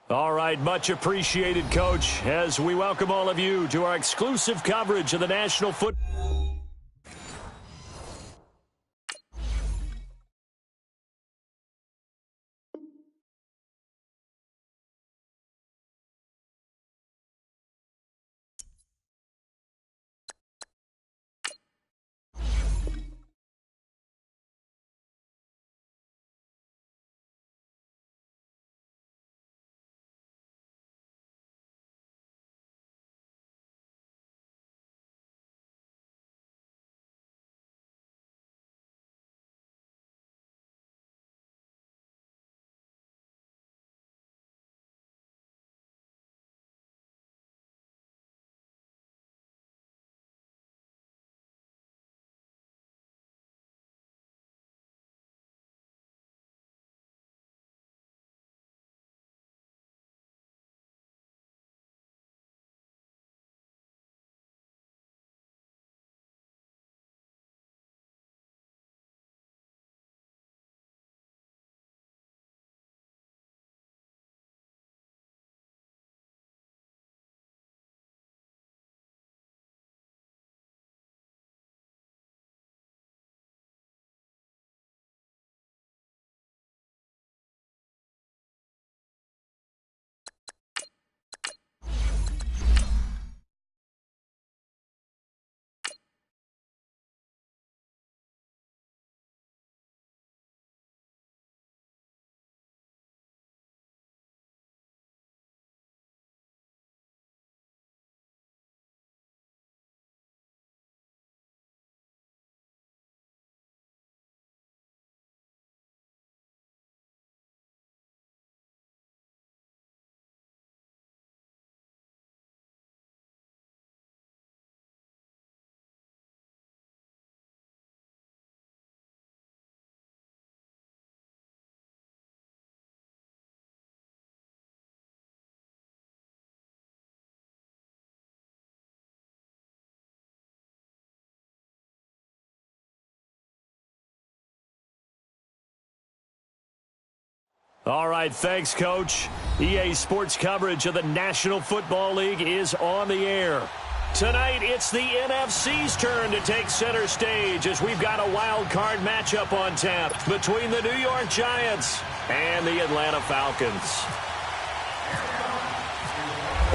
All right, much appreciated, Coach, as we welcome all of you to our exclusive coverage of the National Football. All right, thanks, Coach. EA Sports coverage of the National Football League is on the air. Tonight, it's the NFC's turn to take center stage as we've got a wild card matchup on tap between the New York Giants and the Atlanta Falcons.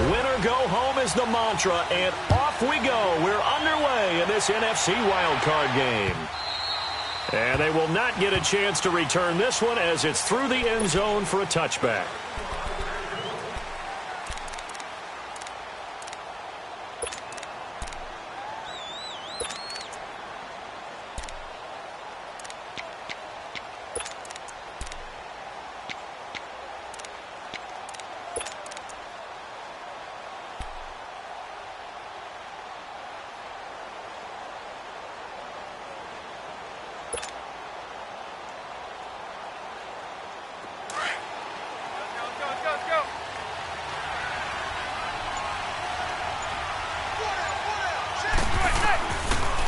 Winner go home is the mantra, and off we go. We're underway in this NFC wild card game. And they will not get a chance to return this one as it's through the end zone for a touchback.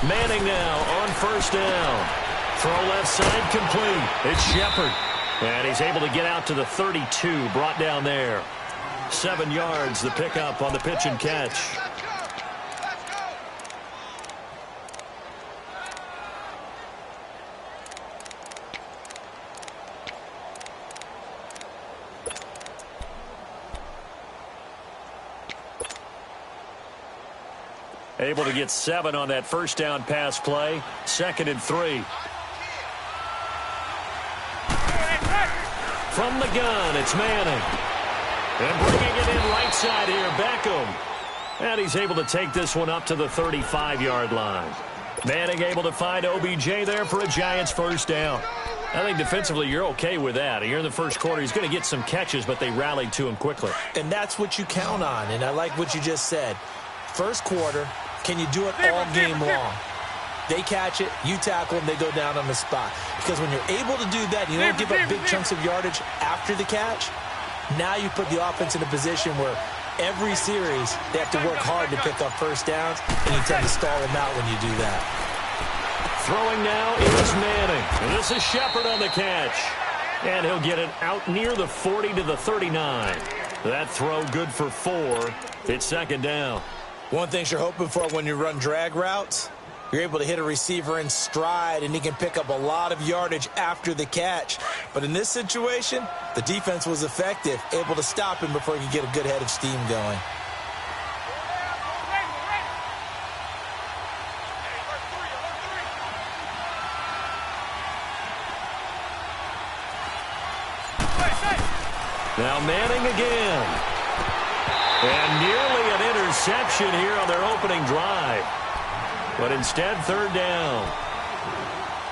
Manning now on first down. Throw left side complete. It's Shepard. And he's able to get out to the 32, brought down there. 7 yards, the pickup on the pitch and catch. Able to get 7 on that first down pass play. 2nd and 3. From the gun, it's Manning. And bringing it in right side here, Beckham. And he's able to take this one up to the 35-yard line. Manning able to find OBJ there for a Giants first down. I think defensively you're okay with that. Here in the first quarter, he's going to get some catches, but they rallied to him quickly. And that's what you count on, and I like what you just said. First quarter, can you do it all game long? They catch it, you tackle them, they go down on the spot. Because when you're able to do that, you don't give up big chunks of yardage after the catch, now you put the offense in a position where every series they have to work hard to pick up first downs, and you tend to stall them out when you do that. Throwing now is Manning. And this is Shepard on the catch. And he'll get it out near the 40 to the 39. That throw good for 4. It's second down. One thing you're hoping for when you run drag routes, you're able to hit a receiver in stride, and he can pick up a lot of yardage after the catch. But in this situation, the defense was effective, able to stop him before he could get a good head of steam going. Now Manning again. And nearly an interception here on their opening drive. But instead, third down.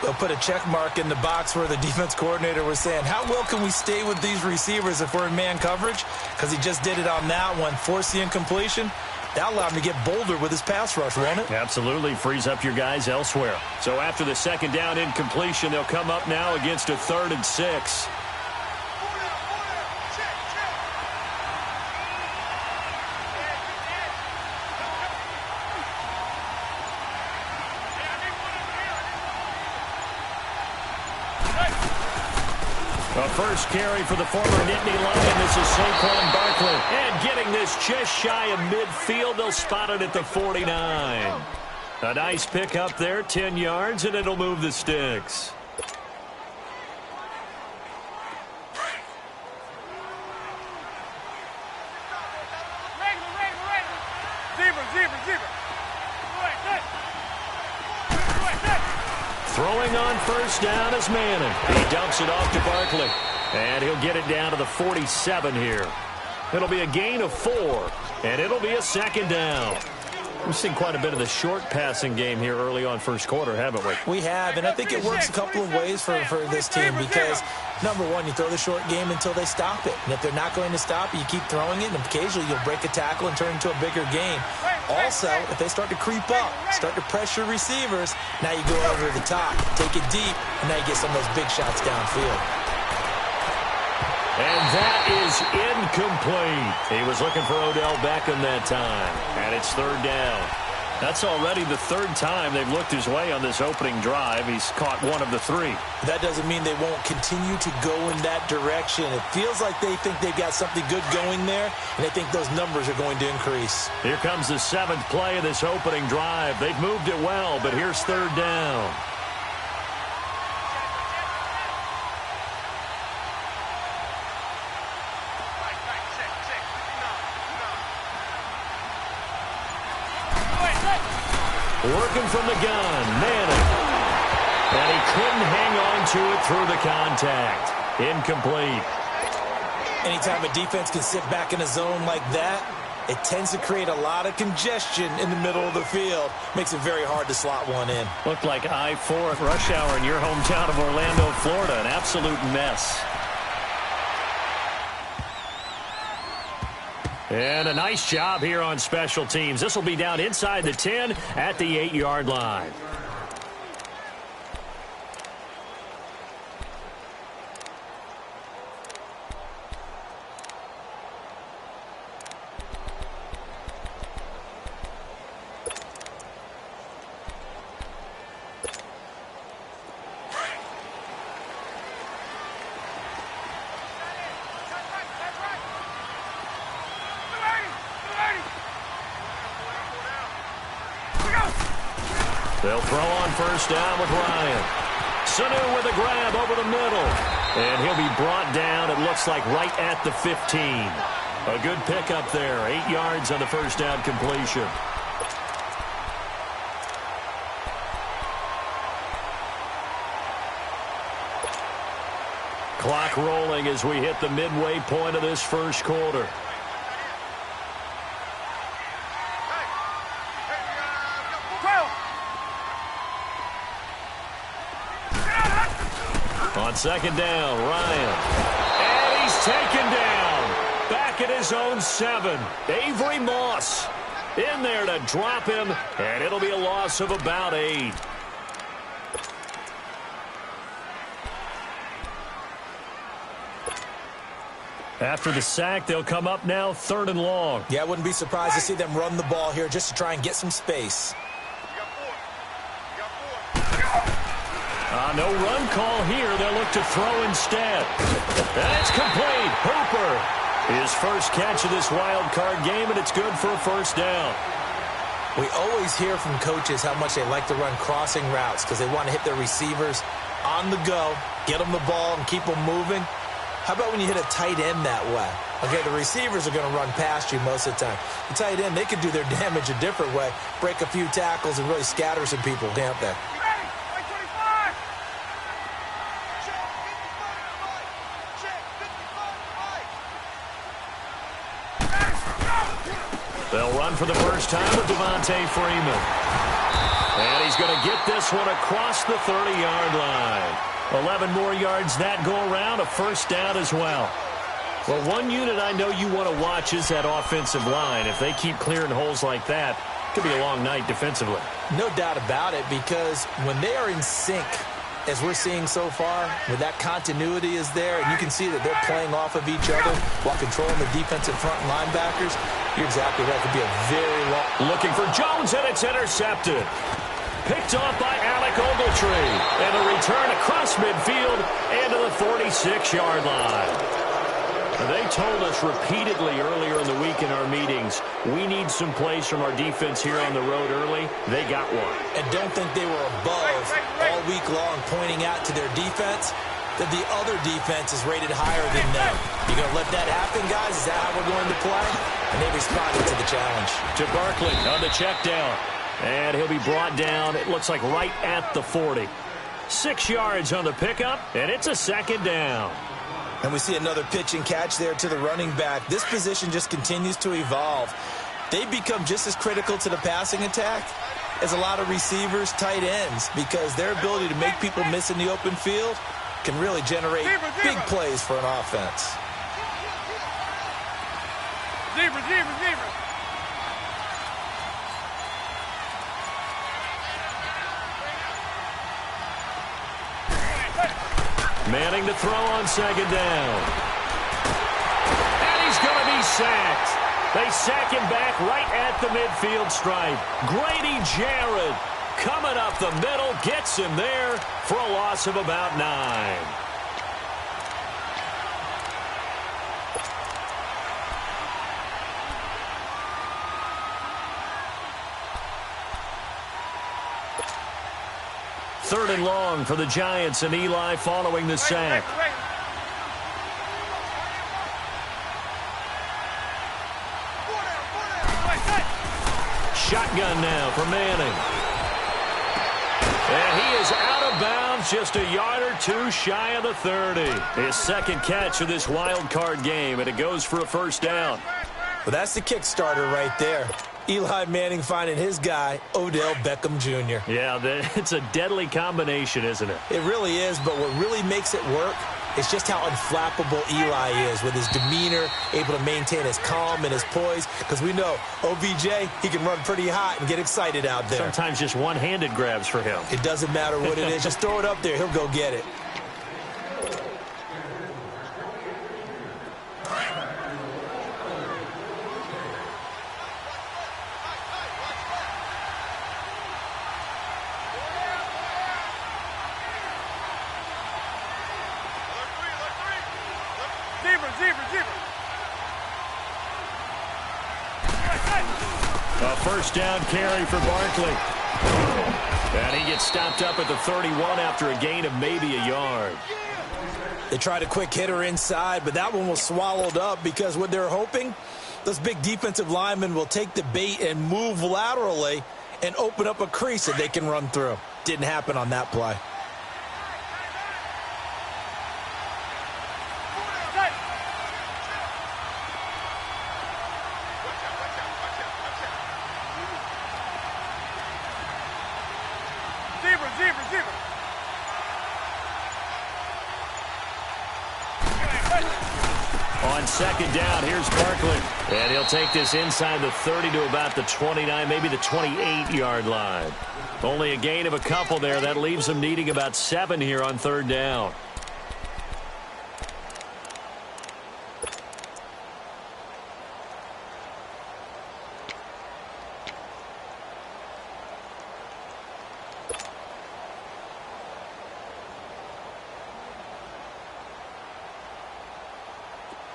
They'll put a check mark in the box where the defense coordinator was saying, how well can we stay with these receivers if we're in man coverage? Because he just did it on that one, forced the incompletion. That allowed him to get bolder with his pass rush, won't it? Absolutely. Frees up your guys elsewhere. So after the second down incompletion, they'll come up now against a 3rd and 6. A first carry for the former Nittany Lion. This is Saquon Barkley. And getting this just shy of midfield. They'll spot it at the 49. A nice pick up there, 10 yards, and it'll move the sticks. Throwing on first down is Manning. He dumps it off to Barkley. And he'll get it down to the 47 here. It'll be a gain of 4. And it'll be a second down. We've seen quite a bit of the short passing game here early on first quarter, haven't we? We have, and I think it works a couple of ways for this team because, number one, you throw the short game until they stop it. And if they're not going to stop it, you keep throwing it, and occasionally you'll break a tackle and turn it into a bigger game. Also, if they start to creep up, start to pressure receivers, now you go over the top, take it deep, and now you get some of those big shots downfield. And that is incomplete. He was looking for Odell Beckham that time. And it's third down. That's already the 3rd time they've looked his way on this opening drive. He's caught 1 of the 3. That doesn't mean they won't continue to go in that direction. It feels like they think they've got something good going there, and they think those numbers are going to increase. Here comes the 7th play of this opening drive. They've moved it well, but here's third down. Working from the gun, Manning. And he couldn't hang on to it through the contact. Incomplete. Anytime a defense can sit back in a zone like that, it tends to create a lot of congestion in the middle of the field. Makes it very hard to slot one in. Looked like I-4 at rush hour in your hometown of Orlando, Florida. An absolute mess. And a nice job here on special teams. This will be down inside the 10 at the 8-yard line. They'll throw on first down with Ryan. Sanu with a grab over the middle. And he'll be brought down, it looks like, right at the 15. A good pickup there. 8 yards on the first down completion. Clock rolling as we hit the midway point of this first quarter. On second down, Ryan. And he's taken down. Back at his own 7. Avery Moss in there to drop him. And it'll be a loss of about 8. After the sack, they'll come up now 3rd and long. Yeah, I wouldn't be surprised to see them run the ball here just to try and get some space. No run call here. They'll look to throw instead. And it's complete. Hooper His first catch of this wild card game, and it's good for a first down. We always hear from coaches how much they like to run crossing routes because they want to hit their receivers on the go, get them the ball, and keep them moving. How about when you hit a tight end that way? Okay, the receivers are going to run past you most of the time. The tight end, they could do their damage a different way, break a few tackles, and really scatter some people, can't they? They'll run for the first time with Devontae Freeman. And he's going to get this one across the 30-yard line. 11 more yards that go around, a first down as well. Well, one unit I know you want to watch is that offensive line. If they keep clearing holes like that, it could be a long night defensively. No doubt about it, because when they are in sync, as we're seeing so far, where that continuity is there, and you can see that they're playing off of each other while controlling the defensive front linebackers, you're exactly right. It could be a very long... Looking for Jones, and it's intercepted. Picked off by Alec Ogletree. And a return across midfield and to the 46-yard line. They told us repeatedly earlier in the week in our meetings, we need some plays from our defense here on the road early. They got one. And don't think they were above all week long pointing out to their defense that the other defense is rated higher than them. You going to let that happen, guys? Is that how we're going to play? And they responded to the challenge. To Barkley on the check down. And he'll be brought down, it looks like right at the 40. 6 yards on the pickup, and it's a second down. And we see another pitch and catch there to the running back. This position just continues to evolve. They become just as critical to the passing attack as a lot of receivers, tight ends, because their ability to make people miss in the open field can really generate big plays for an offense. Zebra. Manning to throw on second down. And he's going to be sacked. They sack him back right at the midfield stripe. Grady Jarrett coming up the middle, gets him there for a loss of about 9. Third and long for the Giants, and Eli following the sack. Shotgun now for Manning. And he is out of bounds, just a yard or two shy of the 30. His second catch of this wild card game, and it goes for a first down. Well, that's the kickstarter right there. Eli Manning finding his guy, Odell Beckham Jr. Yeah, it's a deadly combination, isn't it? It really is, but what really makes it work is just how unflappable Eli is with his demeanor, able to maintain his calm and his poise, because we know OBJ, he can run pretty hot and get excited out there. Sometimes just one-handed grabs for him. It doesn't matter what it is. Just throw it up there. He'll go get it. A first down carry for Barkley. And he gets stopped up at the 31 after a gain of maybe a yard. They tried a quick hitter inside, but that one was swallowed up because what they're hoping, those big defensive linemen will take the bait and move laterally and open up a crease that they can run through. Didn't happen on that play. On second down, here's Barkley. And he'll take this inside the 30 to about the 29, maybe the 28-yard line. Only a gain of a couple there. That leaves them needing about 7 here on third down.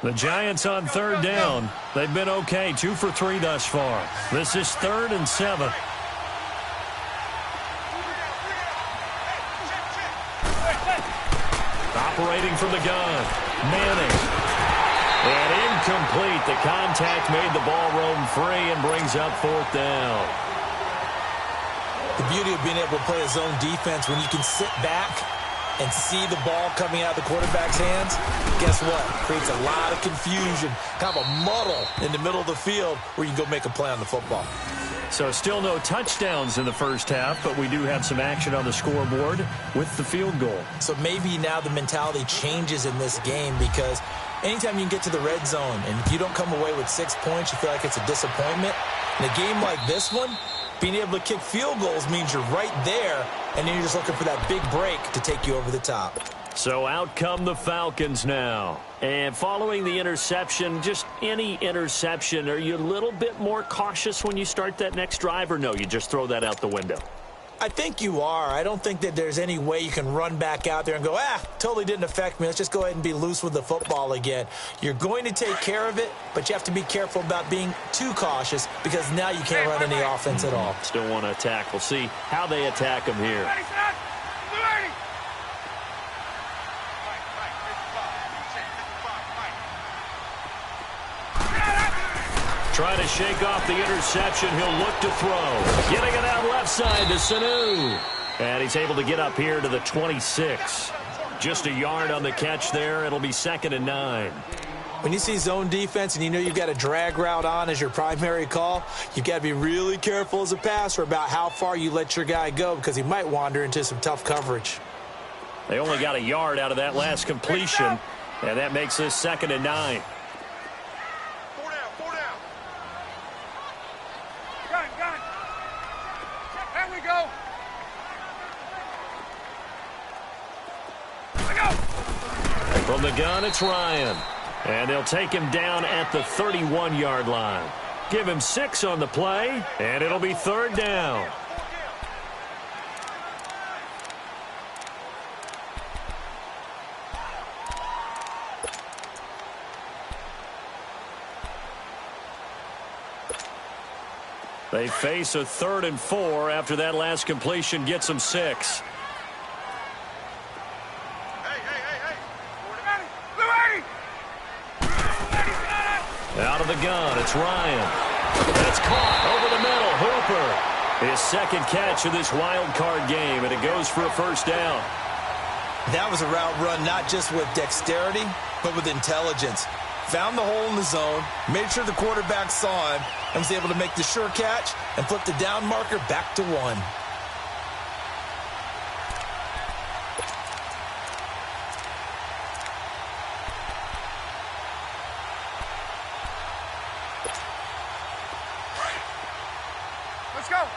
The Giants on third down. They've been okay, 2 for 3 thus far. This is 3rd and 7. Operating from the gun, Manning. And incomplete. The contact made the ball roam free and brings up 4th down. The beauty of being able to play a zone defense when you can sit back and see the ball coming out of the quarterback's hands, guess what? Creates a lot of confusion, kind of a muddle in the middle of the field where you can go make a play on the football. So still no touchdowns in the first half, but we do have some action on the scoreboard with the field goal. So maybe now the mentality changes in this game because anytime you can get to the red zone and if you don't come away with 6 points, you feel like it's a disappointment. In a game like this one, being able to kick field goals means you're right there, and then you're just looking for that big break to take you over the top. So out come the Falcons now. And following the interception, just any interception, are you a little bit more cautious when you start that next drive, or no, you just throw that out the window? I think you are. I don't think that there's any way you can run back out there and go, totally didn't affect me. Let's just go ahead and be loose with the football again. You're going to take care of it, but you have to be careful about being too cautious because now you can't run any offense at all. Still want to attack. We'll see how they attack him here. Trying to shake off the interception. He'll look to throw. Getting it out left side to Sanu. And he's able to get up here to the 26. Just a yard on the catch there. It'll be 2nd and 9. When you see zone defense and you know you've got a drag route on as your primary call, you've got to be really careful as a passer about how far you let your guy go because he might wander into some tough coverage. They only got a yard out of that last completion, and that makes this 2nd and 9. From the gun, it's Ryan. And they'll take him down at the 31-yard line. Give him 6 on the play, and it'll be 3rd down. They face a 3rd and 4 after that last completion gets them 6. Out of the gun, it's Ryan. That's caught over the middle. Hooper. His 2nd catch of this wild card game, and it goes for a 1st down. That was a route run not just with dexterity, but with intelligence. Found the hole in the zone, made sure the quarterback saw him, and was able to make the sure catch and flip the down marker back to 1. Let's go.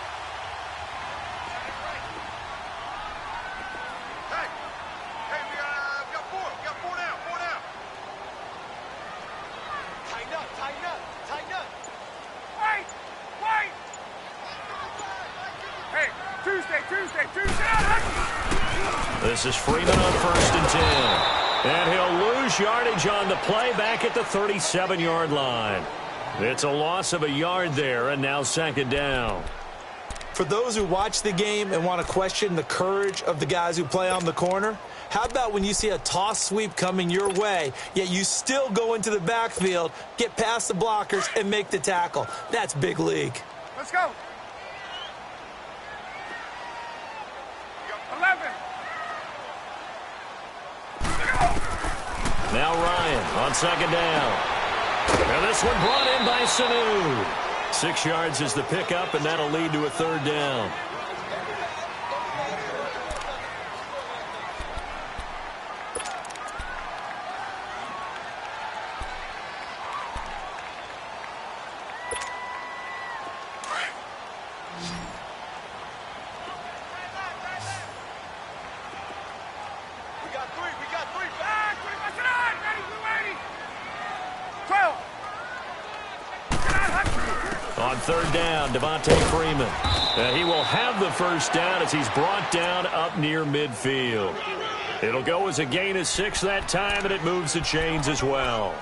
Hey, we got 4. We got 4 down. 4 down. Tighten up. Wait. Hey, Tuesday. This is Freeman on 1st and 10. And he'll lose yardage on the play back at the 37-yard line. It's a loss of a yard there, and now 2nd down. For those who watch the game and want to question the courage of the guys who play on the corner, how about when you see a toss sweep coming your way, yet you still go into the backfield, get past the blockers, and make the tackle? That's big league. Let's go. 11. Now Ryan on 2nd down. And this one brought in by Sanu. 6 yards is the pickup, and that'll lead to a 3rd down. We got 3. Back. What's it on? Ready. 12. On 3rd down, Devontae Freeman. He will have the 1st down as he's brought down up near midfield. It'll go as a gain of 6 that time, and it moves the chains as well.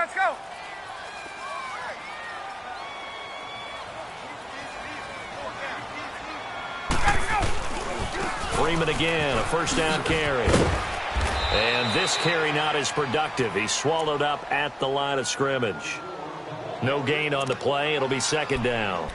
Let's go. Freeman again, a first down carry. And this carry not as productive. He's swallowed up at the line of scrimmage. No gain on the play. It'll be second down.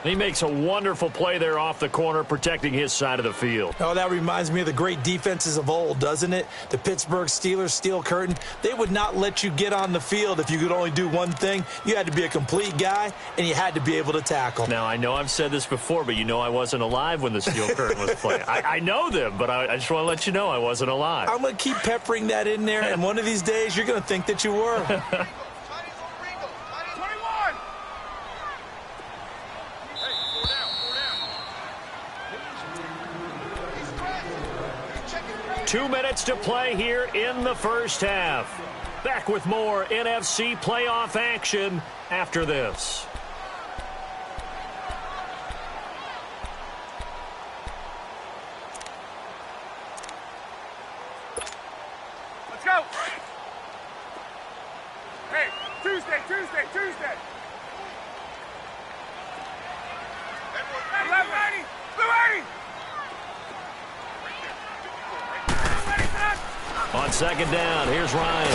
He makes a wonderful play there off the corner, protecting his side of the field. Oh, that reminds me of the great defenses of old, doesn't it? The Pittsburgh Steelers steel curtain. They would not let you get on the field if you could only do one thing. You had to be a complete guy, and you had to be able to tackle. Now, I know I've said this before, but you know I wasn't alive when the steel curtain was playing. I know them, but I just want to let you know I wasn't alive. I'm going to keep peppering that in there, and one of these days you're going to think that you were. Two minutes to play here in the first half. Back with more NFC playoff action after this. Let's go. Hey, Tuesday. 11. Blue 80. On second down, here's Ryan.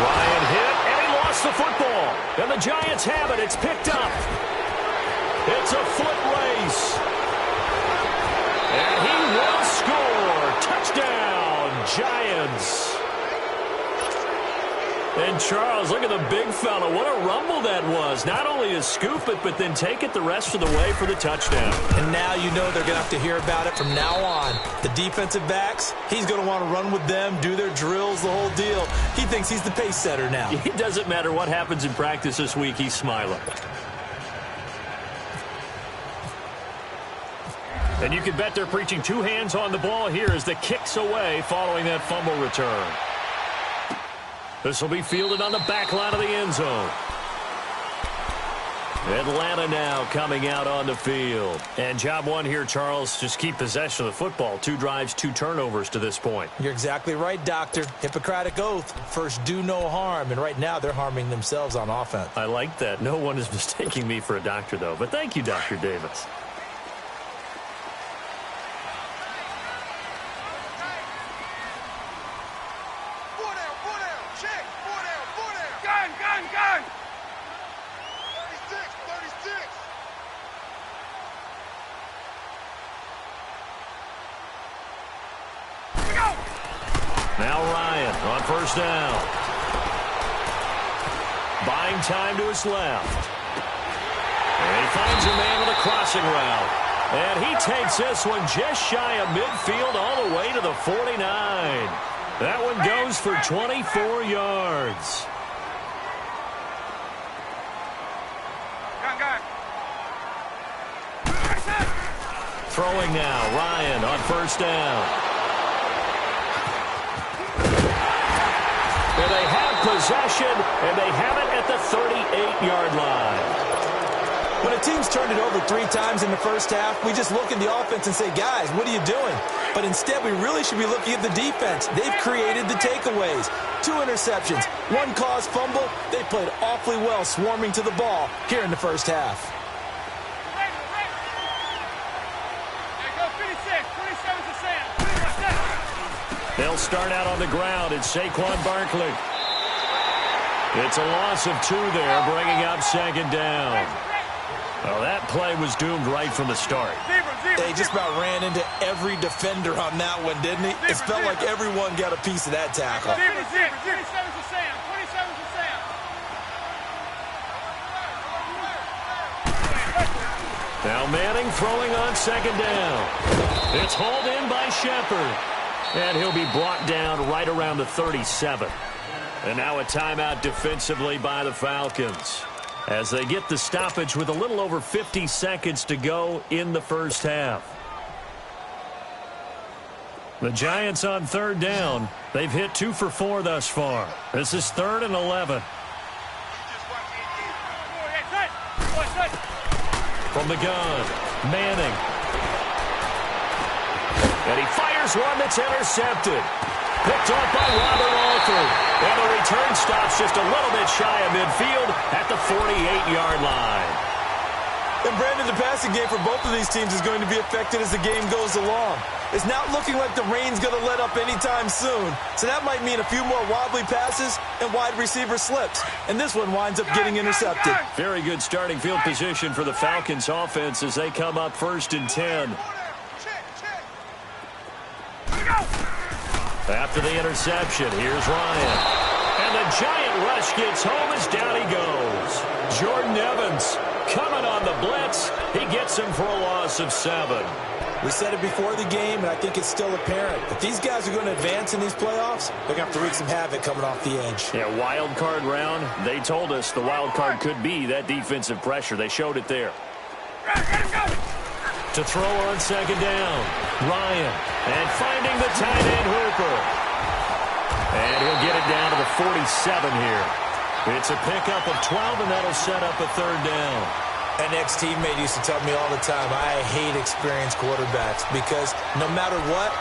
Ryan hit, and he lost the football. And the Giants have it. It's picked up. It's a foot race. And he will score. Touchdown, Giants. And Charles, look at the big fella. What a rumble that was. Not only to scoop it, but then take it the rest of the way for the touchdown. And now you know they're going to have to hear about it from now on. The defensive backs, he's going to want to run with them, do their drills, the whole deal. He thinks he's the pace setter now. It doesn't matter what happens in practice this week. He's smiling. And you can bet they're preaching two hands on the ball here as the kick's away following that fumble return. This will be fielded on the back line of the end zone. Atlanta now coming out on the field. And job one here, Charles, just keep possession of the football. 2 drives, 2 turnovers to this point. You're exactly right, Doctor. Hippocratic oath. First, do no harm. And right now, they're harming themselves on offense. I like that. No one is mistaking me for a doctor, though. But thank you, Dr. Davis. Gun. 36. Go. Now Ryan on first down. Buying time to his left. And he finds a man with a crossing route. And he takes this one just shy of midfield all the way to the 49. That one goes for 24 yards. Gun. Throwing now, Ryan on first down. And they have possession, and they have it at the 38-yard line. When a team's turned it over 3 times in the first half, we just look at the offense and say, guys, what are you doing? But instead, we really should be looking at the defense. They've created the takeaways. 2 interceptions, 1 caused fumble. They played awfully well swarming to the ball here in the first half. They'll start out on the ground. It's Saquon Barkley. It's a loss of 2 there, bringing up second down. Well, that play was doomed right from the start. They just about ran into every defender on that one, didn't he? It felt like everyone got a piece of that tackle. 27's to Sam. Now Manning throwing on second down. It's hauled in by Shepard. And he'll be brought down right around the 37. And now a timeout defensively by the Falcons, as they get the stoppage with a little over 50 seconds to go in the first half. The Giants on third down. They've hit 2 for 4 thus far. This is 3rd and 11. From the gun, Manning. And he fires one that's intercepted. Picked off by Robert Alford. And the return stops just a little bit shy of midfield at the 48-yard line. And Brandon, the passing game for both of these teams is going to be affected as the game goes along. It's not looking like the rain's going to let up anytime soon. So that might mean a few more wobbly passes and wide receiver slips. And this one winds up getting intercepted. Very good starting field position for the Falcons offense as they come up 1st and 10. After the interception, here's Ryan. And the giant rush gets home as down he goes. Jordan Evans coming on the blitz. He gets him for a loss of 7. We said it before the game, and I think it's still apparent. If these guys are going to advance in these playoffs, they're going to have to wreak some havoc coming off the edge. Yeah, wild card round. They told us the wild card could be that defensive pressure. They showed it there. To throw on 2nd down, Ryan. And finding the tight end Hooper. And he'll get it down to the 47 here. It's a pickup of 12, and that'll set up a 3rd down. An ex-teammate used to tell me all the time, I hate experienced quarterbacks because no matter what,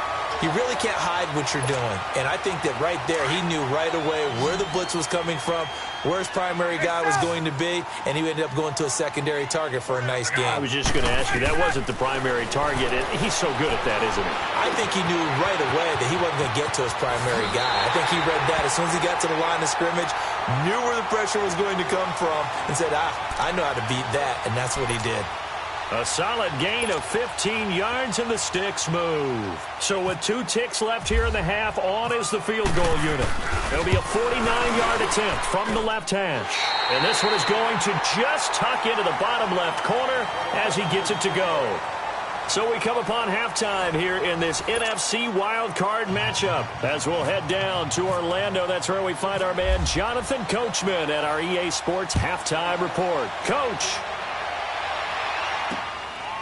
you really can't hide what you're doing. And I think that right there, he knew right away where the blitz was coming from, where his primary guy was going to be, and he ended up going to a secondary target for a nice game. I was just going to ask you, that wasn't the primary target, and he's so good at that, isn't he? I think he knew right away that he wasn't going to get to his primary guy. I think he read that as soon as he got to the line of scrimmage, knew where the pressure was going to come from, and said, I know how to beat that, and that's what he did. A solid gain of 15 yards, and the sticks move. So with 2 ticks left here in the half, on is the field goal unit. It'll be a 49-yard attempt from the left hash. And this one is going to just tuck into the bottom left corner as he gets it to go. So we come upon halftime here in this NFC wildcard matchup. As we'll head down to Orlando, that's where we find our man Jonathan Coachman at our EA Sports Halftime Report. Coach.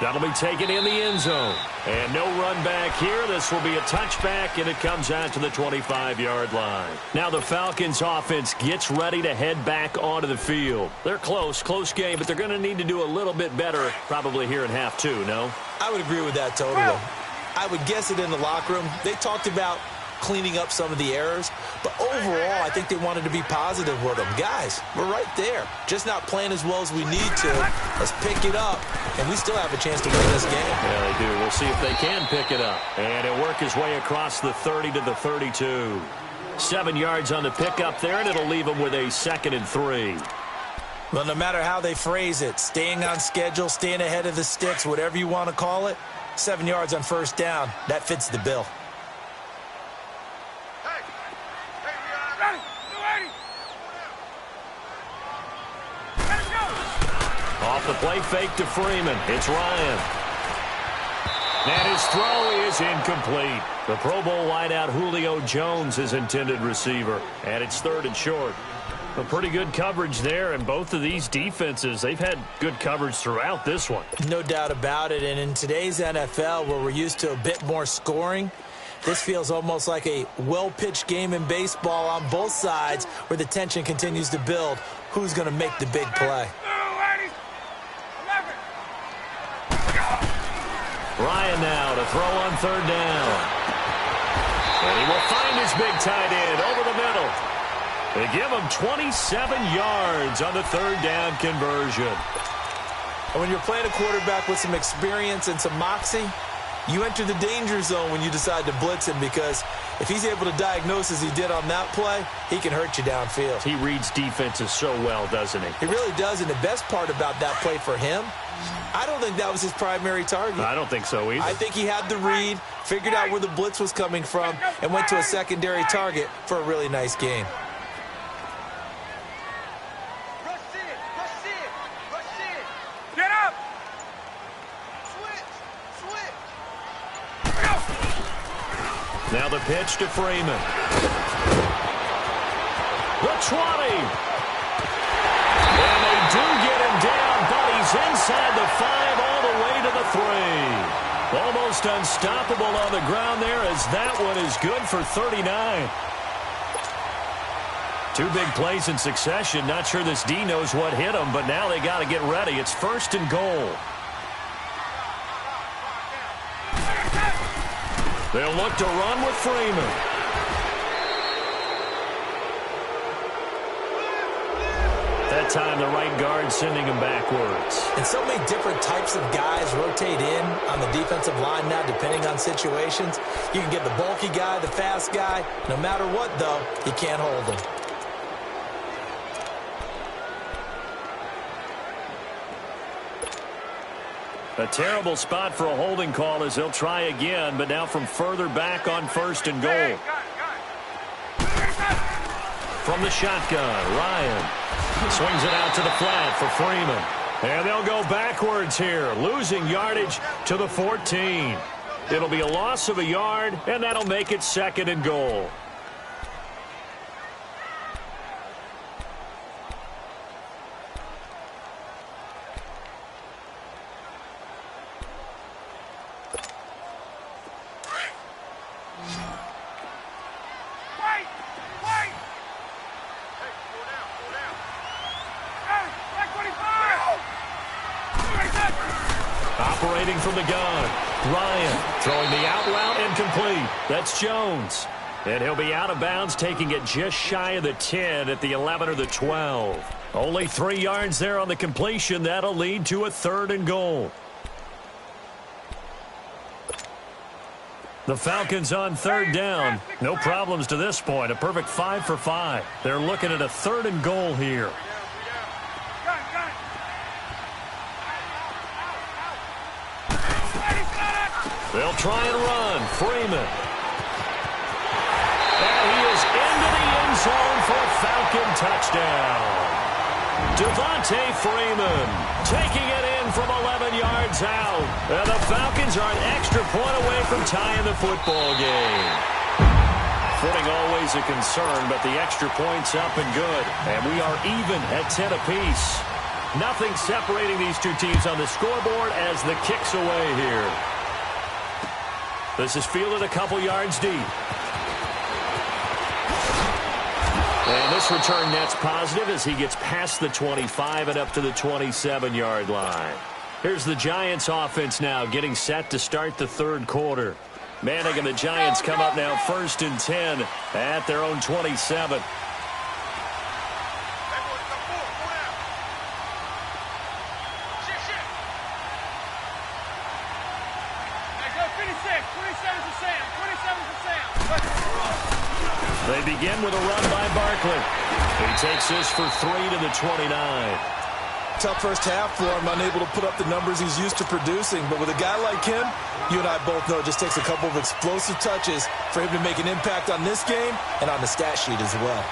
That'll be taken in the end zone. And no run back here. This will be a touchback, and it comes out to the 25-yard line. Now the Falcons offense gets ready to head back onto the field. They're close game, but they're going to need to do a little bit better probably here in half 2, no? I would agree with that totally. I would guess it in the locker room. They talked about cleaning up some of the errors, but overall, I think they wanted to be positive with them. Guys, we're right there. Just not playing as well as we need to. Let's pick it up, and we still have a chance to win this game. Yeah, they do. We'll see if they can pick it up. And it'll work his way across the 30 to the 32. 7 yards on the pickup there, and it'll leave them with a 2nd and 3. Well, no matter how they phrase it, staying on schedule, staying ahead of the sticks, whatever you want to call it, 7 yards on 1st down, that fits the bill. Off the play fake to Freeman. It's Ryan. And his throw is incomplete. The Pro Bowl wideout Julio Jones is intended receiver. And it's 3rd and short. A pretty good coverage there, and both of these defenses, they've had good coverage throughout this one. No doubt about it, and in today's NFL, where we're used to a bit more scoring, this feels almost like a well-pitched game in baseball on both sides where the tension continues to build. Who's going to make the big play? Ryan now to throw on 3rd down. And he will find his big tight end over the middle. They give him 27 yards on the 3rd down conversion. And when you're playing a quarterback with some experience and some moxie, you enter the danger zone when you decide to blitz him, because if he's able to diagnose as he did on that play, he can hurt you downfield. He reads defenses so well, doesn't he? He really does, and the best part about that play for him, I don't think that was his primary target. I don't think so either. I think he had the read, figured out where the blitz was coming from, and went to a secondary target for a really nice game. Now the pitch to Freeman. The 20. And they do get him down, but he's inside the 5 all the way to the 3. Almost unstoppable on the ground there, as that one is good for 39. 2 big plays in succession. Not sure this D knows what hit him, but now they got to get ready. It's 1st and goal. They'll look to run with Freeman. That time, the right guard sending him backwards. And so many different types of guys rotate in on the defensive line now, depending on situations. You can get the bulky guy, the fast guy. No matter what, though, you can't hold him. A terrible spot for a holding call as they'll try again, but now from further back on 1st and goal. From the shotgun, Ryan swings it out to the flat for Freeman. And they'll go backwards here, losing yardage to the 14. It'll be a loss of a yard, and that'll make it 2nd and goal. Operating from the gun, Ryan throwing the out route incomplete. That's Jones. And he'll be out of bounds, taking it just shy of the 10 at the 11 or the 12. Only 3 yards there on the completion. That'll lead to a 3rd and goal. The Falcons on 3rd down. No problems to this point. A perfect 5 for 5. They're looking at a 3rd and goal here. They'll try and run. Freeman. And he is into the end zone for a Falcon touchdown. Devontae Freeman taking it in from 11 yards out. And the Falcons are an extra point away from tying the football game. Footing always a concern, but the extra point's up and good. And we are even at 10 apiece. Nothing separating these two teams on the scoreboard as the kick's away here. This is fielded a couple yards deep. And this return net's positive as he gets past the 25 and up to the 27-yard line. Here's the Giants offense now getting set to start the 3rd quarter. Manning and the Giants come up now 1st and 10 at their own 27. They begin with a run by Barkley. He takes this for 3 to the 29. Tough first half for him, unable to put up the numbers he's used to producing. But with a guy like him, you and I both know it just takes a couple of explosive touches for him to make an impact on this game and on the stat sheet as well.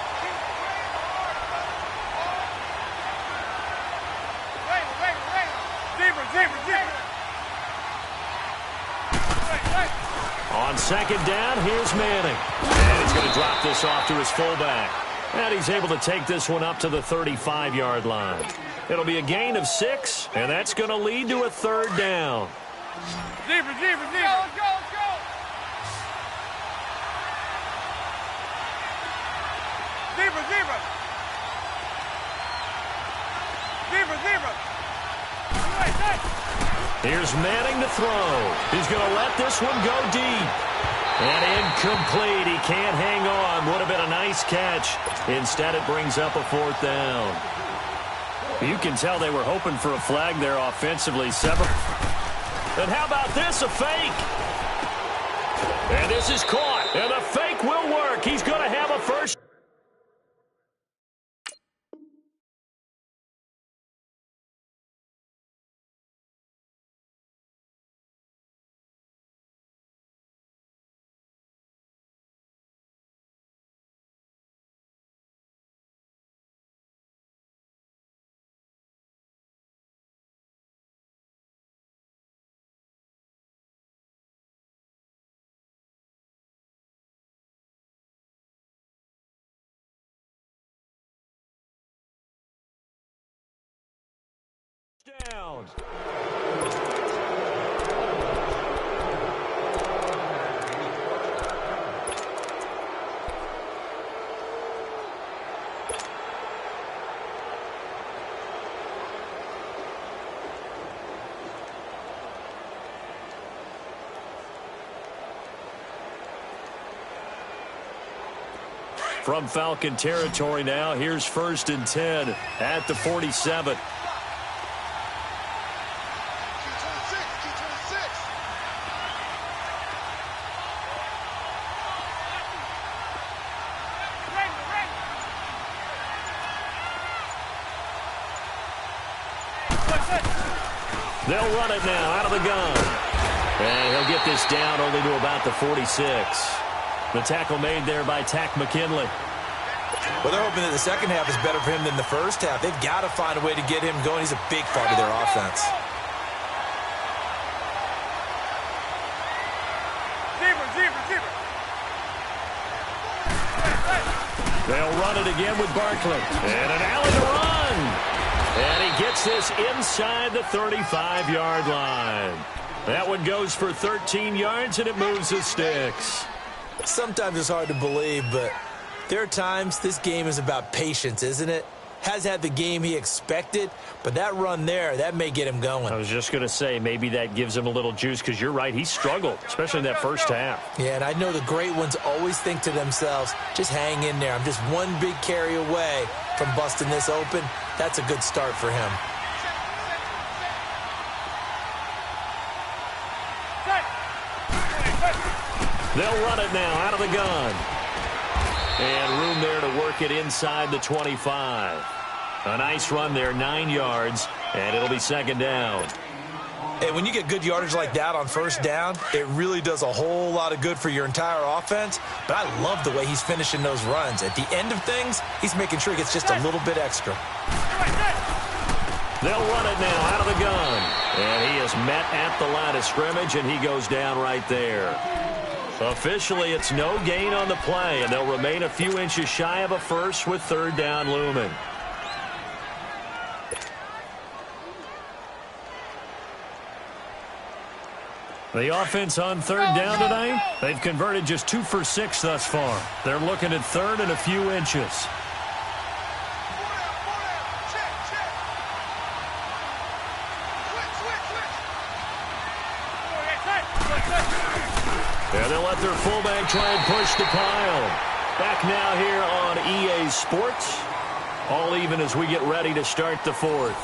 On 2nd down, here's Manning. And he's going to drop this off to his fullback. And he's able to take this one up to the 35-yard line. It'll be a gain of 6, and that's going to lead to a 3rd down. Let's go, let's go, let's go. Zebra. Here's Manning to throw. He's going to let this one go deep. And incomplete. He can't hang on. Would have been a nice catch. Instead, it brings up a 4th down. You can tell they were hoping for a flag there offensively. And how about this? A fake. And this is caught. And the fake will work. He's going to have a first. Down. From Falcon territory now, here's 1st and 10 at the 47. They'll run it now out of the gun. And he'll get this down only to about the 46. The tackle made there by Tack McKinley. Well, they're hoping that the second half is better for him than the first half. They've got to find a way to get him going. He's a big part of their offense. They'll run it again with Barkley. And an alley to run. And he gets this inside the 35-yard line. That one goes for 13 yards, and it moves the sticks. Sometimes it's hard to believe, but there are times this game is about patience, isn't it? Has had the game he expected, but that run there, that may get him going. I was just going to say, maybe that gives him a little juice, because you're right, he struggled, especially in that first half. Yeah, and I know the great ones always think to themselves, just hang in there. I'm just one big carry away from busting this open. That's a good start for him. They'll run it now out of the gun. And room there to work it inside the 25. A nice run there, 9 yards, and it'll be 2nd down. And when you get good yardage like that on 1st down, it really does a whole lot of good for your entire offense. But I love the way he's finishing those runs. At the end of things, he's making sure he gets just a little bit extra. They'll run it now out of the gun. And he is met at the line of scrimmage, and he goes down right there. Officially, it's no gain on the play, and they'll remain a few inches shy of a first with 3rd down looming. The offense on 3rd down tonight, they've converted just 2 for 6 thus far. They're looking at 3rd and a few inches. And they'll let their fullback try and push the pile. Back now here on EA Sports. All even as we get ready to start the 4th.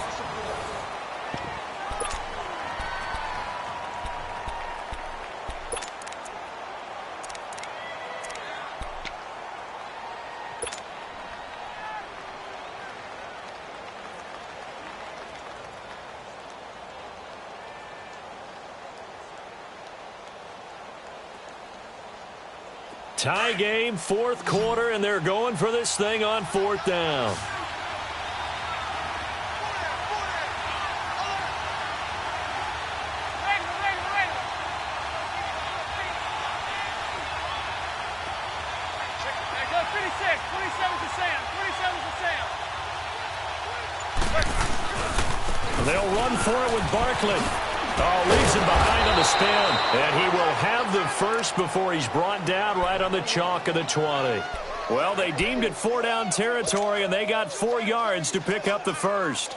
Tie game, 4th quarter, and they're going for this thing on 4th down. They'll run for it with Barkley. Oh, leaves him behind on the spin. And he will have the first before he's brought down right on the chalk of the 20. Well, they deemed it 4-down territory, and they got 4 yards to pick up the first.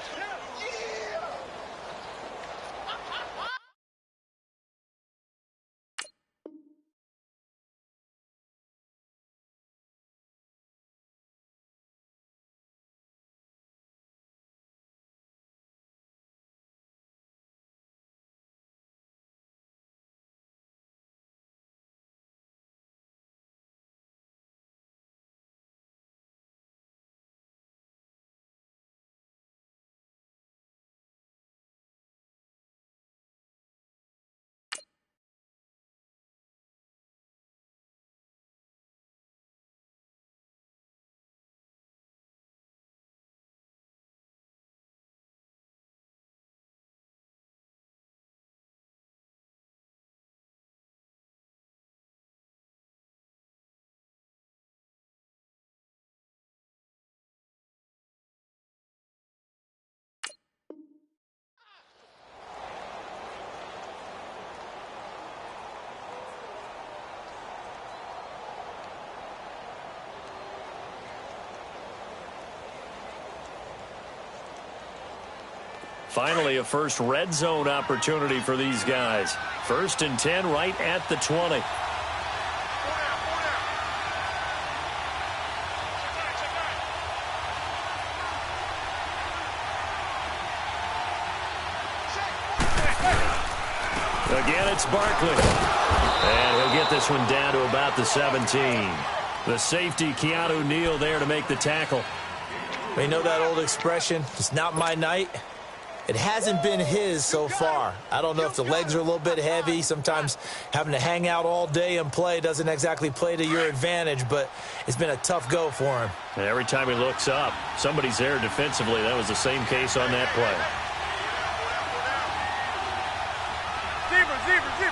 Finally, a first red zone opportunity for these guys. 1st and 10 right at the 20. Again, it's Barkley. And he'll get this one down to about the 17. The safety, Keanu Neal, there to make the tackle. You know that old expression, it's not my night? It hasn't been his so far. I don't know if the legs are a little bit heavy. Sometimes having to hang out all day and play doesn't exactly play to your advantage, but it's been a tough go for him. Every time he looks up, somebody's there defensively. That was the same case on that play. Zebra.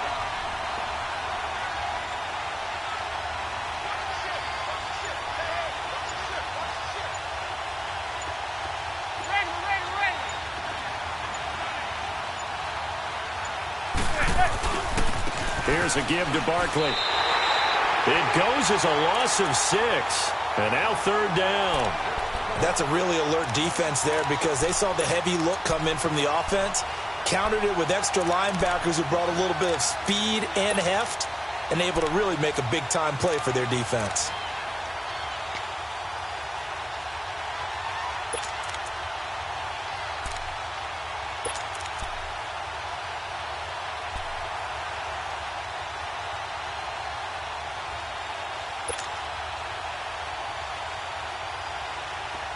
Here's a give to Barkley. It goes as a loss of 6. And now third down. That's a really alert defense there because they saw the heavy look come in from the offense, countered it with extra linebackers who brought a little bit of speed and heft, and able to really make a big-time play for their defense.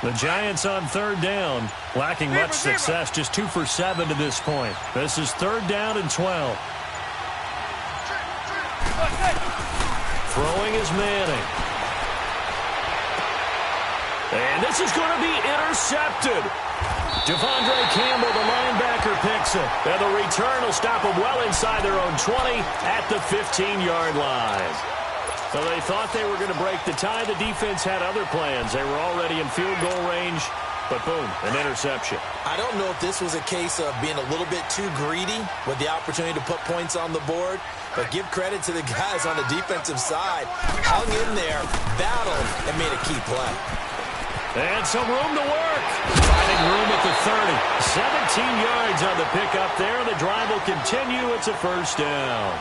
The Giants on third down, lacking much success, just 2 for 7 to this point. This is third down and 12. Throwing is Manning. And this is going to be intercepted. Devondre Campbell, the linebacker, picks it. And the return will stop them well inside their own 20 at the 15-yard line. So they thought they were going to break the tie. The defense had other plans. They were already in field goal range, but boom, an interception. I don't know if this was a case of being a little bit too greedy with the opportunity to put points on the board, but give credit to the guys on the defensive side. Hung in there, battled, and made a key play. And some room to work. Finding room at the 30. 17 yards on the pickup there. The drive will continue. It's a first down.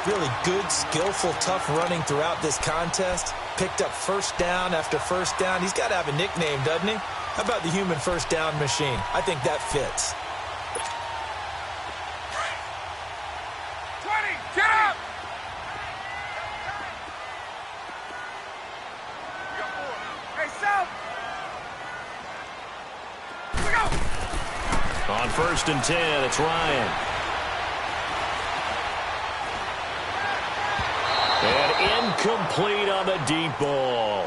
Really good, skillful, tough running throughout this contest. Picked up first down after first down. He's got to have a nickname, doesn't he? How about the human first down machine? I think that fits. 20, get up! We got 4. Hey, South! We go! On first and 10, it's Ryan. And incomplete on the deep ball.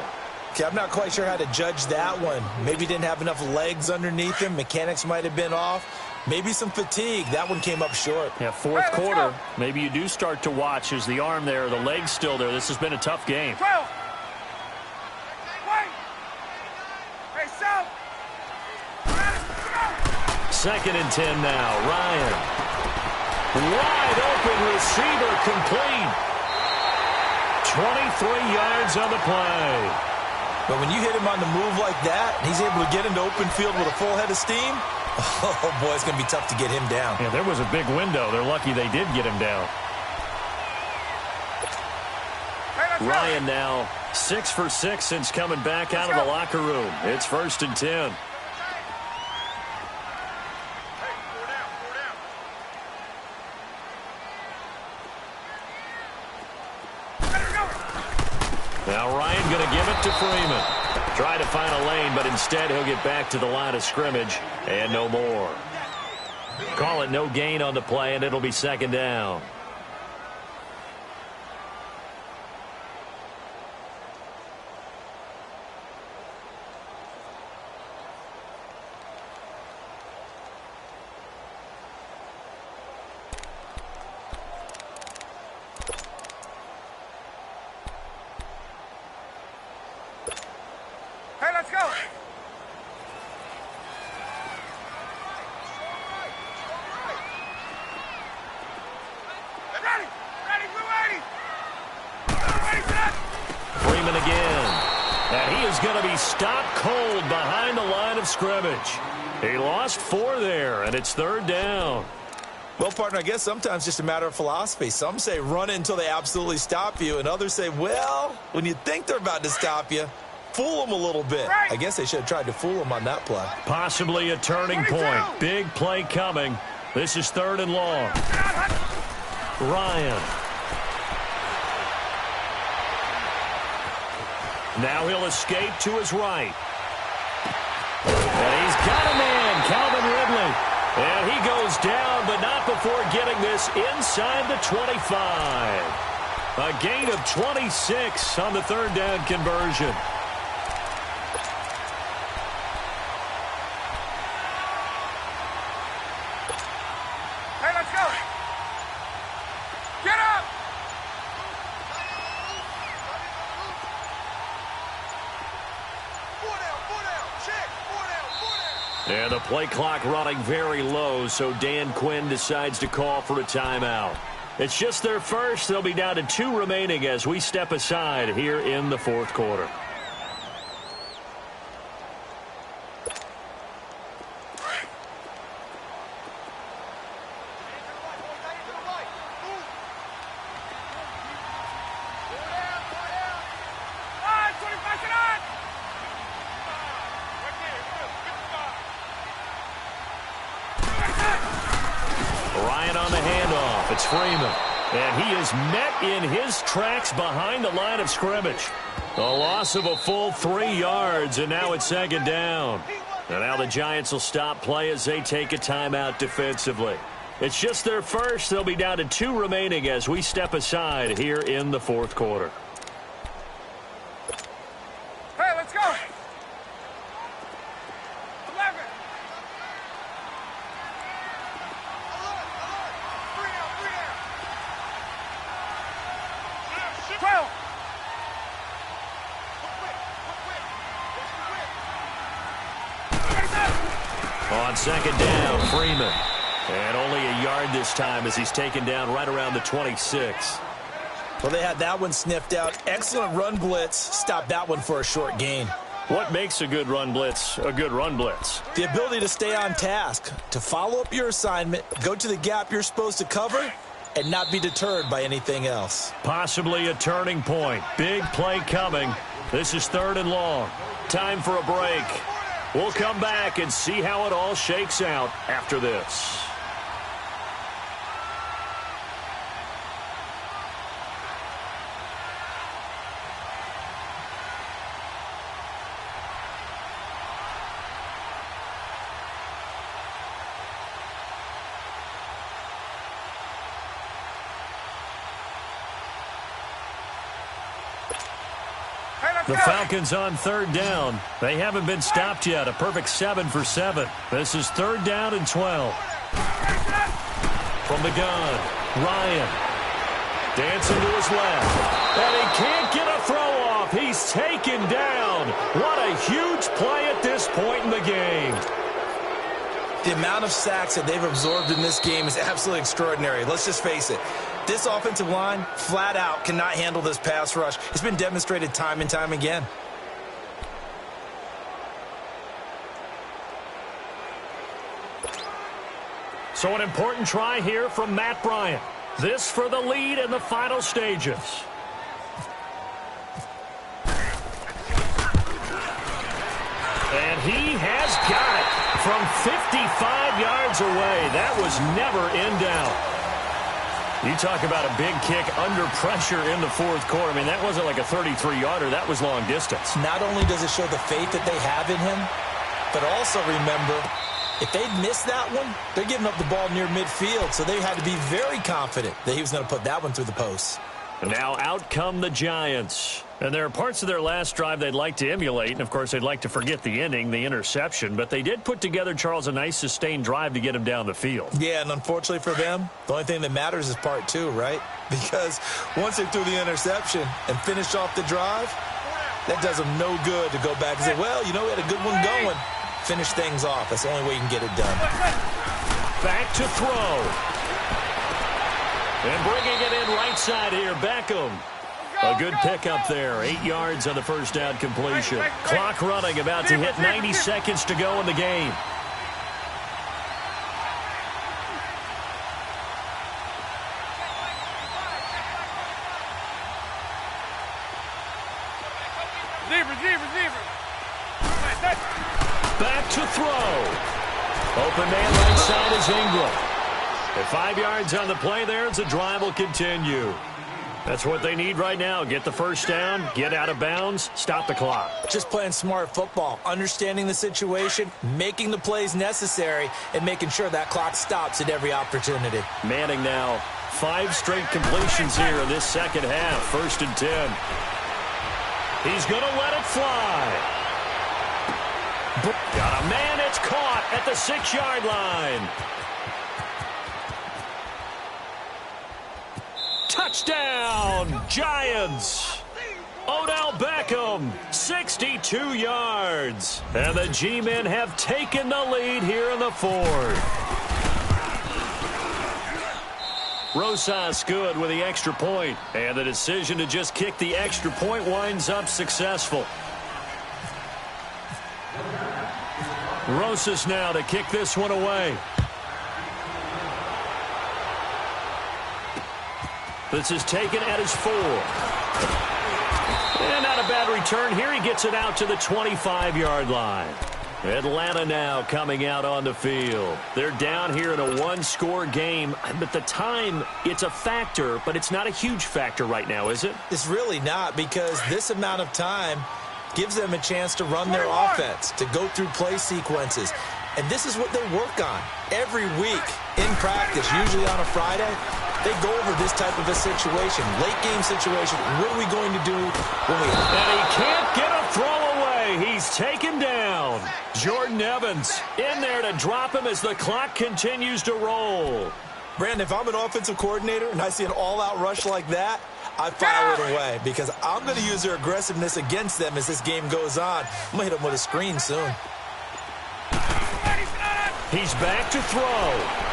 Okay, I'm not quite sure how to judge that one. Maybe didn't have enough legs underneath him. Mechanics might have been off. Maybe some fatigue. That one came up short. Yeah, fourth quarter. Maybe you do start to watch. Is the arm there, the leg's still there. This has been a tough game. 12. Wait. Hey, South. Second and 10 now. Ryan. Wide open receiver complete. 23 yards on the play. But when you hit him on the move like that, and he's able to get into open field with a full head of steam, oh, boy, it's going to be tough to get him down. Yeah, there was a big window. They're lucky they did get him down. Ryan now 6 for 6 since coming back out of the locker room. It's first and 10. Now Ryan going to give it to Freeman. Try to find a lane, but instead he'll get back to the line of scrimmage and no more. Call it no gain on the play, and it'll be second down. Let's go. Freeman again. And he is going to be stopped cold behind the line of scrimmage. He lost 4 there, and it's third down. Well, partner, I guess sometimes just a matter of philosophy. Some say run until they absolutely stop you, and others say, well, when you think they're about to stop you, fool them a little bit. I guess they should have tried to fool them on that play. Possibly a turning point. Big play coming. This is third and long. Ryan. Now he'll escape to his right. And he's got a man, Calvin Ridley. And he goes down, but not before getting this inside the 25. A gain of 26 on the third down conversion. Hey, let's go. Get up. Four down. Check. Four down. And the play clock running very low, so Dan Quinn decides to call for a timeout. It's just their first. They'll be down to 2 remaining as we step aside here in the fourth quarter. Ryan on the handoff. It's Freeman. And he is met in his tracks behind the line of scrimmage. A loss of a full 3 yards, and now it's second down. And now the Giants will stop play as they take a timeout defensively. It's just their first. They'll be down to 2 remaining as we step aside here in the fourth quarter. Hey, let's go. 11. 12. On second down, Freeman. And only a yard this time as he's taken down right around the 26. Well, they had that one sniffed out. Excellent run blitz. Stopped that one for a short gain. What makes a good run blitz a good run blitz? The ability to stay on task, to follow up your assignment, go to the gap you're supposed to cover, and not be deterred by anything else. Possibly a turning point. Big play coming. This is 3rd and long. Time for a break. We'll come back and see how it all shakes out after this. The Falcons on 3rd down. They haven't been stopped yet. A perfect 7 for 7. This is 3rd down and 12. From the gun, Ryan. Dancing to his left. And he can't get a throw off. He's taken down. What a huge play at this point in the game. The amount of sacks that they've absorbed in this game is absolutely extraordinary. Let's just face it. This offensive line, flat out, cannot handle this pass rush. It's been demonstrated time and time again. So an important try here from Matt Bryant. This for the lead in the final stages. And he has got it from 55 yards away. That was never in doubt. You talk about a big kick under pressure in the fourth quarter. I mean, that wasn't like a 33-yarder. That was long distance. Not only does it show the faith that they have in him, but also remember, if they'd missed that one, they're giving up the ball near midfield, so they had to be very confident that he was going to put that one through the post. And now out come the Giants. And there are parts of their last drive they'd like to emulate. And, of course, they'd like to forget the ending, the interception. But they did put together, Charles, a nice sustained drive to get him down the field. Yeah, and unfortunately for them, the only thing that matters is part 2, right? Because once they threw the interception and finished off the drive, that does them no good to go back and say, well, you know, we had a good one going. Finish things off. That's the only way you can get it done. Back to throw. And bringing it in right side here, Beckham. A good pickup there. 8 yards on the first down completion. Clock running, about to hit 90 seconds to go in the game. Receiver. Back to throw. Open man right side is Ingram. At 5 yards on the play there, the drive will continue. That's what they need right now. Get the first down, get out of bounds, stop the clock. Just playing smart football, understanding the situation, making the plays necessary, and making sure that clock stops at every opportunity. Manning now, 5 straight completions here in this second half. 1st and 10. He's going to let it fly. Got a man, it's caught at the 6-yard line. Touchdown, Giants. Odell Beckham, 62 yards. And the G-men have taken the lead here in the 4th. Rosas good with the extra point. And the decision to just kick the extra point winds up successful. Rosas now to kick this one away. This is taken at his 4. And not a bad return here. He gets it out to the 25-yard line. Atlanta now coming out on the field. They're down here in a 1-score game. But the time, it's a factor, but it's not a huge factor right now, is it? It's really not, because this amount of time gives them a chance to run their offense, to go through play sequences. And this is what they work on every week in practice, usually on a Friday. They go over this type of a situation, late-game situation. What are we going to do when we... And he can't get a throw away. He's taken down. Jordan Evans in there to drop him as the clock continues to roll. Brandon, if I'm an offensive coordinator and I see an all-out rush like that, I file it away, because I'm going to use their aggressiveness against them as this game goes on. I'm going to hit them with a screen soon. He's back to throw.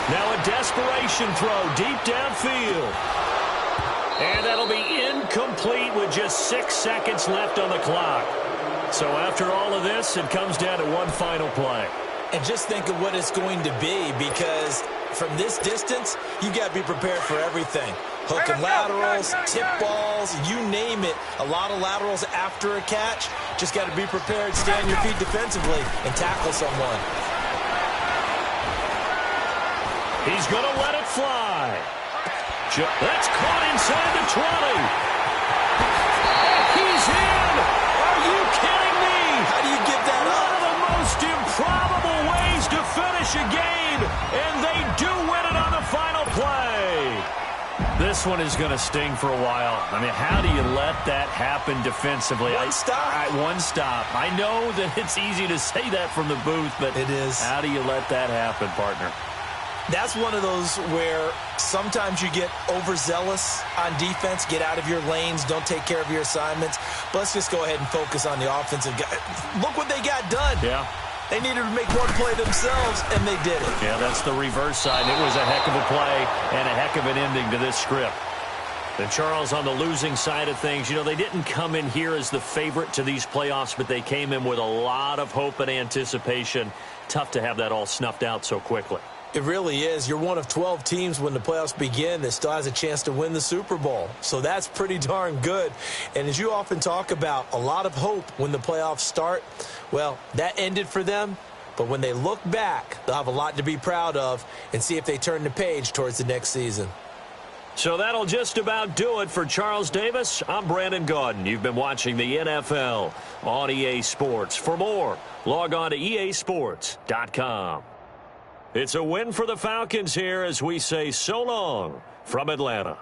Now a desperation throw deep downfield. And that'll be incomplete with just 6 seconds left on the clock. So after all of this, it comes down to one final play. And just think of what it's going to be, because from this distance, you've got to be prepared for everything. Hook and laterals, tip balls, you name it. A lot of laterals after a catch. Just got to be prepared, stay on your feet defensively, and tackle someone. He's going to let it fly. That's caught inside the 20. He's in. Are you kidding me? How do you get that up? One of the most improbable ways to finish a game, and they do win it on the final play. This one is going to sting for a while. I mean, how do you let that happen defensively? One stop. One stop. I know that it's easy to say that from the booth, but it is. How do you let that happen, partner? That's one of those where sometimes you get overzealous on defense, get out of your lanes, don't take care of your assignments. But let's just go ahead and focus on the offensive guy. Look what they got done. Yeah. They needed to make one play themselves, and they did it. Yeah, that's the reverse side. It was a heck of a play and a heck of an ending to this script. And Charles, on the losing side of things, you know, they didn't come in here as the favorite to these playoffs, but they came in with a lot of hope and anticipation. Tough to have that all snuffed out so quickly. It really is. You're one of 12 teams when the playoffs begin that still has a chance to win the Super Bowl. So that's pretty darn good. And as you often talk about, a lot of hope when the playoffs start. Well, that ended for them. But when they look back, they'll have a lot to be proud of and see if they turn the page towards the next season. So that'll just about do it for Charles Davis. I'm Brandon Gaudin. You've been watching the NFL on EA Sports. For more, log on to easports.com. It's a win for the Falcons here as we say so long from Atlanta.